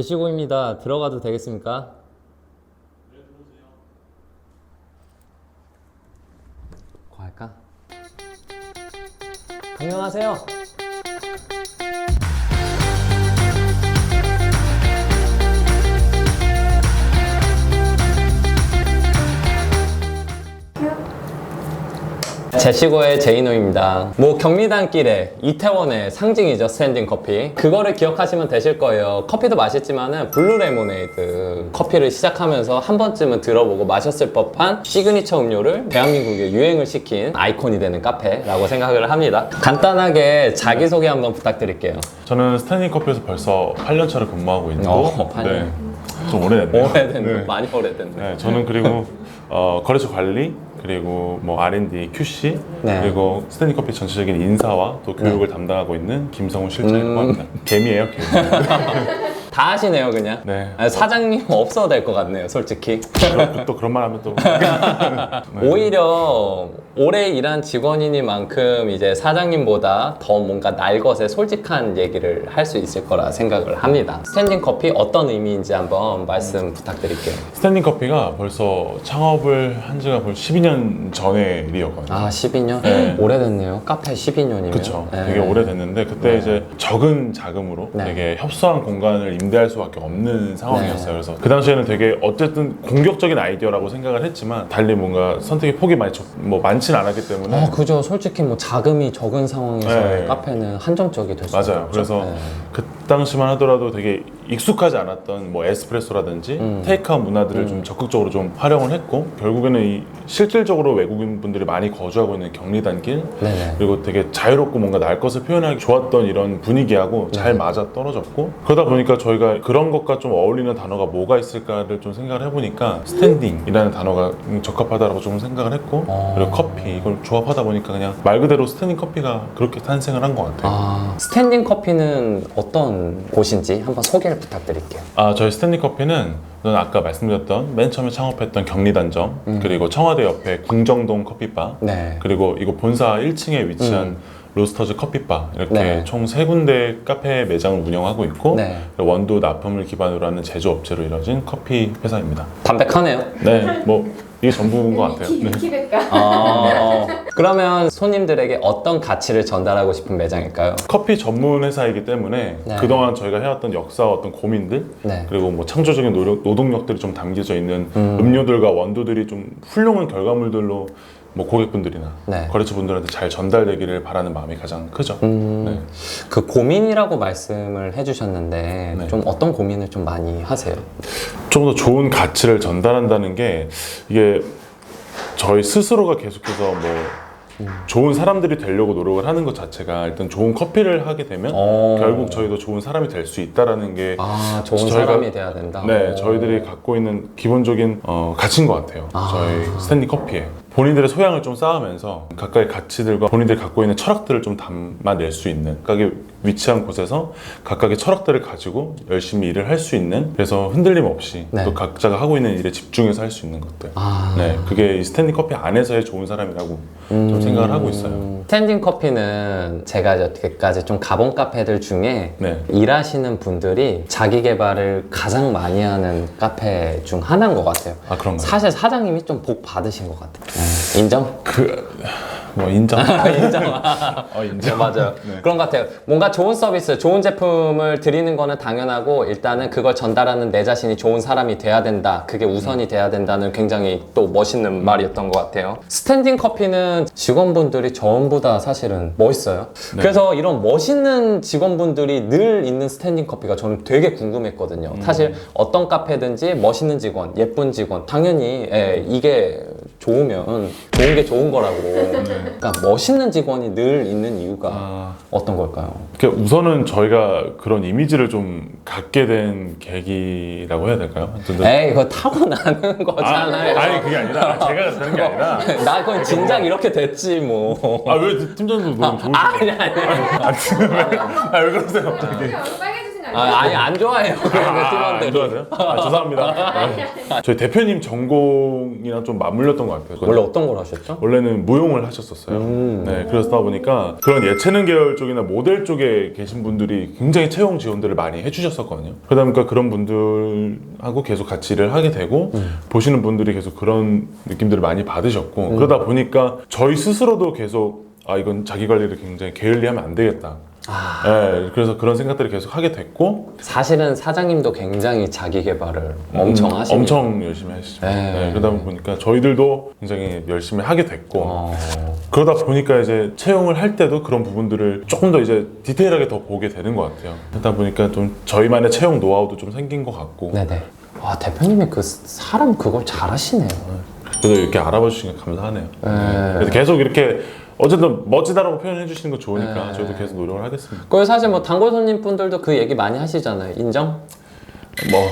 제시고입니다. 들어가도 되겠습니까? 네, 들어오세요. 할까? 안녕하세요. 제시고의 제이노입니다. 뭐 경리단길에 이태원의 상징이죠, 스탠딩 커피. 그거를 기억하시면 되실 거예요. 커피도 맛있지만은 블루 레모네이드 커피를 시작하면서 한 번쯤은 들어보고 마셨을 법한 시그니처 음료를 대한민국에 유행을 시킨 아이콘이 되는 카페라고 생각을 합니다. 간단하게 자기소개 한번 부탁드릴게요. 저는 스탠딩 커피에서 벌써 8년차를 근무하고 있고 8년. 네, 좀 오래됐네요. 오래됐네. 네. 많이 오래됐네. 네, 저는 그리고 거래처 관리, 그리고 뭐 R&D, QC, 네. 그리고 스탠딩 커피 전체적인 인사와 또 교육을 담당하고 있는 김성훈 실장이라고 합니다. 개미예요, 개미. 다 하시네요, 그냥. 네. 아니, 사장님 없어도 될 것 같네요, 솔직히. 또 그런 말 하면 또 오히려 오래 일한 직원이니만큼 이제 사장님보다 더 뭔가 날것에 솔직한 얘기를 할 수 있을 거라 생각을 합니다. 스탠딩 커피 어떤 의미인지 한번 말씀 부탁드릴게요. 스탠딩 커피가 벌써 창업을 한 지가 벌써 12년 전의 일이었거든요. 아, 12년? 네. 오래됐네요. 카페 12년이면. 그쵸. 되게 오래됐는데 그때 이제 적은 자금으로 네. 되게 협소한 공간을 임대할 수밖에 없는 상황이었어요. 네. 그래서 그 당시에는 되게 어쨌든 공격적인 아이디어라고 생각을 했지만 달리 뭔가 선택의 폭이 많진 않았기 때문에 그죠. 솔직히 뭐 자금이 적은 상황에서 네. 카페는 한정적이 될 수 있죠. 맞아요. 그래서 그 당시만 하더라도 되게 익숙하지 않았던 뭐 에스프레소라든지 테이크아웃 문화들을 좀 적극적으로 좀 활용을 했고 결국에는 실질적으로 외국인 분들이 많이 거주하고 있는 경리단길 네네. 그리고 되게 자유롭고 뭔가 날 것을 표현하기 좋았던 이런 분위기하고 잘 맞아 떨어졌고 그러다 보니까 저희가 그런 것과 좀 어울리는 단어가 뭐가 있을까를 좀 생각을 해보니까 스탠딩이라는 단어가 적합하다라고 좀 생각을 했고 그리고 커피 이걸 조합하다 보니까 그냥 말 그대로 스탠딩 커피가 그렇게 탄생을 한 것 같아요. 스탠딩 커피는 어떤 곳인지 한번 소개를 부탁드릴게요. 저희 스탠딩 커피는 아까 말씀드렸던 맨 처음에 창업했던 경리단점 그리고 청와대 옆에 궁정동 커피바 네. 그리고 이거 본사 1층에 위치한 로스터즈 커피바 이렇게 네. 총 3군데 카페 매장을 운영하고 있고 네. 원두 납품을 기반으로 하는 제조업체로 이뤄진 커피 회사입니다. 담백하네요. 네, 뭐 이게 전부인 것 같아요. 네. 키백가. 그러면 손님들에게 어떤 가치를 전달하고 싶은 매장일까요? 커피 전문 회사이기 때문에 네. 그동안 저희가 해왔던 역사와 어떤 고민들 네. 그리고 뭐 창조적인 노동력들이 좀 담겨져 있는 음료들과 원두들이 좀 훌륭한 결과물들로 뭐 고객분들이나 네. 거래처분들한테 잘 전달되기를 바라는 마음이 가장 크죠. 네. 그 고민이라고 말씀을 해주셨는데 네. 좀 어떤 고민을 좀 많이 하세요? 좀 더 좋은 가치를 전달한다는 게 이게 저희 스스로가 계속해서 뭐 좋은 사람들이 되려고 노력을 하는 것 자체가 일단 좋은 커피를 하게 되면 결국 저희도 좋은 사람이 될 수 있다라는 게 좋은 저희가- 사람이 돼야 된다? 네, 저희들이 갖고 있는 기본적인 가치인 것 같아요. 저희 스탠딩 커피에 본인들의 소양을 좀 쌓으면서 각각의 가치들과 본인들이 갖고 있는 철학들을 좀 담아낼 수 있는 각각의 위치한 곳에서 각각의 철학들을 가지고 열심히 일을 할 수 있는 그래서 흔들림 없이 네. 또 각자가 하고 있는 일에 집중해서 할 수 있는 것들 네, 그게 이 스탠딩 커피 안에서의 좋은 사람이라고 좀 생각을 하고 있어요. 스탠딩 커피는 제가 여태까지 좀 가본 카페들 중에 네. 일하시는 분들이 자기 개발을 가장 많이 하는 카페 중 하나인 것 같아요. 아, 그런가요? 사실 사장님이 좀 복 받으신 것 같아요. 인정? 뭐 인정? 인정. 인정. 맞아요. 네. 그런 것 같아요. 뭔가 좋은 서비스, 좋은 제품을 드리는 거는 당연하고 일단은 그걸 전달하는 내 자신이 좋은 사람이 돼야 된다. 그게 우선이 돼야 된다는 굉장히 또 멋있는 말이었던 것 같아요. 스탠딩 커피는 직원분들이 전부 다 사실은 멋있어요. 그래서 이런 멋있는 직원분들이 늘 있는 스탠딩 커피가 저는 되게 궁금했거든요. 사실 어떤 카페든지 멋있는 직원, 예쁜 직원 당연히 이게 좋으면 좋은 게 좋은 거라고. 그러니까 멋있는 직원이 늘 있는 이유가 어떤 걸까요? 그러니까 우선은 저희가 그런 이미지를 좀 갖게 된 계기라고 해야 될까요? 에이, 그거 타고나는 거잖아요. 아니 그게 아니라 제가 그런 게 아니라 나 그건 진작 이렇게 됐지 뭐. 왜 팀장님도 너무 좋으시죠? 아니. 왜 그러세요 갑자기? 얼굴 빨개지신 거 아니 안 좋아해요. 그런 안 팀원들이. 좋아하세요? 죄송합니다. 네. 저희 대표님 전공이랑 좀 맞물렸던 것 같아요. 원래 어떤 걸 하셨죠? 원래는 무용을 하셨었어요. 네, 그러다 보니까 그런 예체능 계열 쪽이나 모델 쪽에 계신 분들이 굉장히 채용 지원들을 많이 해주셨었거든요. 그러다 보니까 그런 분들하고 계속 같이 일을 하게 되고 보시는 분들이 계속 그런 느낌들을 많이 받으셨고 그러다 보니까 저희 스스로도 계속 이건 자기 관리를 굉장히 게을리하면 안 되겠다. 네, 그래서 그런 생각들을 계속 하게 됐고 사실은 사장님도 굉장히 자기 개발을 엄청 하시네요. 엄청 열심히 하시죠. 네. 네, 그러다 보니까 저희들도 굉장히 열심히 하게 됐고 그러다 보니까 이제 채용을 할 때도 그런 부분들을 조금 더 이제 디테일하게 더 보게 되는 것 같아요. 그러다 보니까 좀 저희만의 채용 노하우도 좀 생긴 것 같고 네네. 와 대표님이 그 사람 그걸 잘하시네요. 그래도 이렇게 알아봐 주시니까 감사하네요. 네. 그래서 계속 이렇게 어쨌든 멋지다라고 표현해 주시는 거 좋으니까 저희도 계속 노력을 하겠습니다. 그리고 사실 뭐 단골 손님 분들도 그 얘기 많이 하시잖아요. 인정? 뭐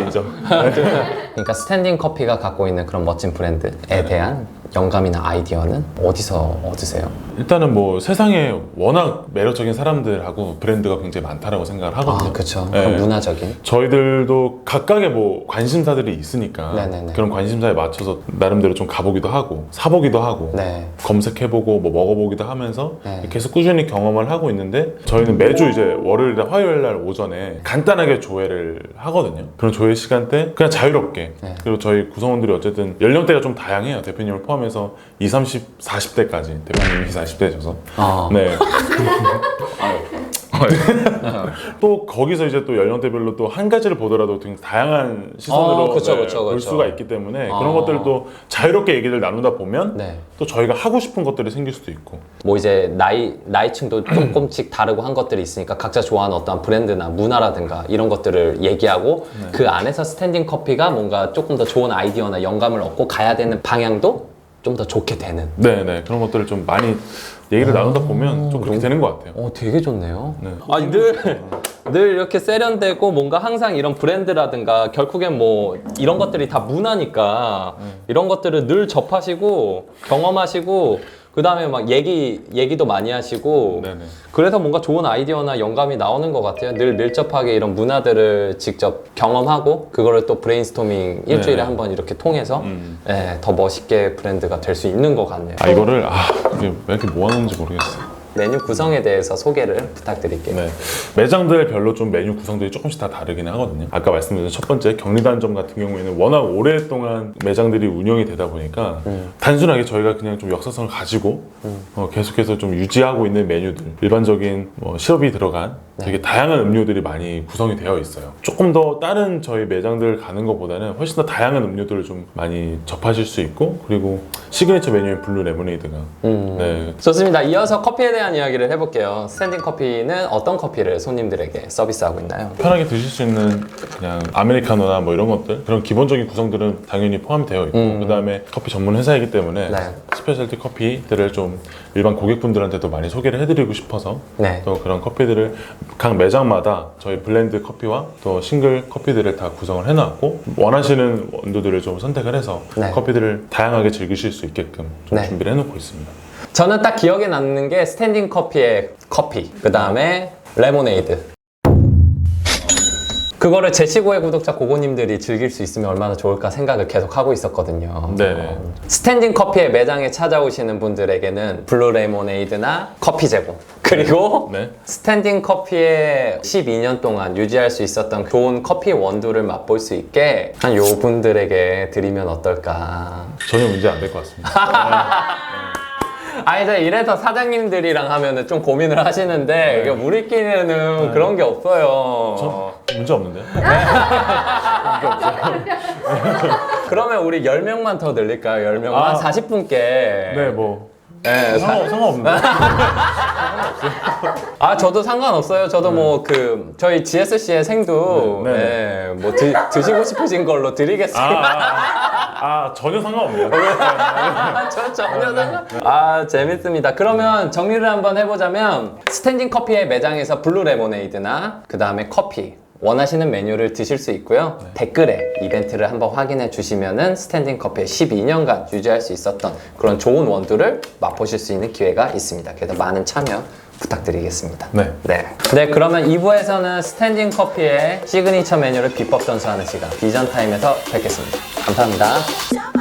인정. 그러니까 스탠딩 커피가 갖고 있는 그런 멋진 브랜드에 대한 영감이나 아이디어는 어디서 얻으세요? 일단은 뭐 세상에 워낙 매력적인 사람들하고 브랜드가 굉장히 많다라고 생각을 하거든요. 그렇죠. 네. 그럼 문화적인. 저희들도 각각의 뭐 관심사들이 있으니까 네네네. 그런 관심사에 맞춰서 나름대로 좀 가보기도 하고 사보기도 하고 네. 검색해보고 뭐 먹어보기도 하면서 네. 계속 꾸준히 경험을 하고 있는데 저희는 매주 이제 월요일이나 화요일날 오전에 간단하게 조회를 하거든요. 그런 조회 시간 때 그냥 자유롭게 네. 그리고 저희 구성원들이 어쨌든 연령대가 좀 다양해요. 대표님을 포함해서 20, 30, 40대까지 대표님이 40대셔서 네. 또 거기서 이제 또 연령대별로 또 한 가지를 보더라도 되게 다양한 시선으로 그쵸, 볼 그쵸. 수가 있기 때문에 그런 것들도 자유롭게 얘기를 나누다 보면 네. 또 저희가 하고 싶은 것들이 생길 수도 있고 뭐 이제 나이층도 조금씩 다르고 한 것들이 있으니까 각자 좋아하는 어떤 브랜드나 문화라든가 이런 것들을 얘기하고 그 안에서 스탠딩 커피가 뭔가 조금 더 좋은 아이디어나 영감을 얻고 가야 되는 방향도 좀 더 좋게 되는. 네네 그런 것들을 좀 많이 얘기를 나누다 보면 좀 그렇게 되는 것 같아요. 되게 좋네요. 네. 아니 늘 이렇게 세련되고 뭔가 항상 이런 브랜드라든가 결국엔 뭐 이런 것들이 다 문화니까 이런 것들을 늘 접하시고 경험하시고 그 다음에 막 얘기도 많이 하시고 네네. 그래서 뭔가 좋은 아이디어나 영감이 나오는 것 같아요. 늘 밀접하게 이런 문화들을 직접 경험하고 그거를 또 브레인스토밍 일주일에 한 번 이렇게 통해서 더 멋있게 브랜드가 될 수 있는 것 같네요. 이거를 이게 왜 이렇게 모아놓는지 모르겠어요. 메뉴 구성에 대해서 소개를 부탁드릴게요. 네. 매장들별로 좀 메뉴 구성들이 조금씩 다 다르긴 하거든요. 아까 말씀드린 첫 번째 경리단점 같은 경우에는 워낙 오랫동안 매장들이 운영이 되다 보니까 단순하게 저희가 그냥 좀 역사성을 가지고 계속해서 좀 유지하고 있는 메뉴들 일반적인 뭐 시럽이 들어간 되게 다양한 음료들이 많이 구성이 되어 있어요. 조금 더 다른 저희 매장들 가는 것보다는 훨씬 더 다양한 음료들을 좀 많이 접하실 수 있고 그리고 시그니처 메뉴인 블루 레모네이드가 네. 좋습니다. 이어서 커피에 대한 이야기를 해볼게요. 스탠딩 커피는 어떤 커피를 손님들에게 서비스하고 있나요? 편하게 드실 수 있는 그냥 아메리카노나 뭐 이런 것들 그런 기본적인 구성들은 당연히 포함이 되어 있고 그 다음에 커피 전문 회사이기 때문에 네. 스페셜티 커피들을 좀 일반 고객분들한테도 많이 소개를 해드리고 싶어서 네. 또 그런 커피들을 각 매장마다 저희 블렌드 커피와 또 싱글 커피들을 다 구성을 해놨고 원하시는 원두들을 좀 선택을 해서 네. 커피들을 다양하게 즐기실 수 있게끔 좀 네. 준비를 해놓고 있습니다. 저는 딱 기억에 남는 게 스탠딩 커피의 커피, 그 다음에 레모네이드. 그거를 제15의 구독자 고고님들이 즐길 수 있으면 얼마나 좋을까 생각을 계속 하고 있었거든요. 네네. 스탠딩 커피의 매장에 찾아오시는 분들에게는 블루 레모네이드나 커피 제공, 그리고 네. 스탠딩 커피에 12년 동안 유지할 수 있었던 좋은 커피 원두를 맛볼 수 있게 한 요 분들에게 드리면 어떨까. 전혀 문제 안 될 것 같습니다. 이제 이래서 사장님들이랑 하면은 좀 고민을 하시는데 이게 우리끼리는 그런 게 없어요. 문제 없는데요? 그러면 우리 10명만 더 늘릴까요? 10명만? 40분께. 네, 뭐 네, 상관없는데. 저도 상관없어요. 저도 뭐 저희 GSC의 생도 네. 뭐 드시고 싶으신 걸로 드리겠습니다. 전혀 상관없네요. 저 전혀 상관. 재밌습니다. 그러면 정리를 한번 해보자면 스탠딩 커피의 매장에서 블루 레모네이드나 그 다음에 커피 원하시는 메뉴를 드실 수 있고요. 댓글에 이벤트를 한번 확인해 주시면은 스탠딩 커피에 12년간 유지할 수 있었던 그런 좋은 원두를 맛보실 수 있는 기회가 있습니다. 그래서 많은 참여 부탁드리겠습니다. 네. 네, 그러면 2부에서는 스탠딩 커피의 시그니처 메뉴를 비법 전수하는 시간 비전 타임에서 뵙겠습니다. 감사합니다.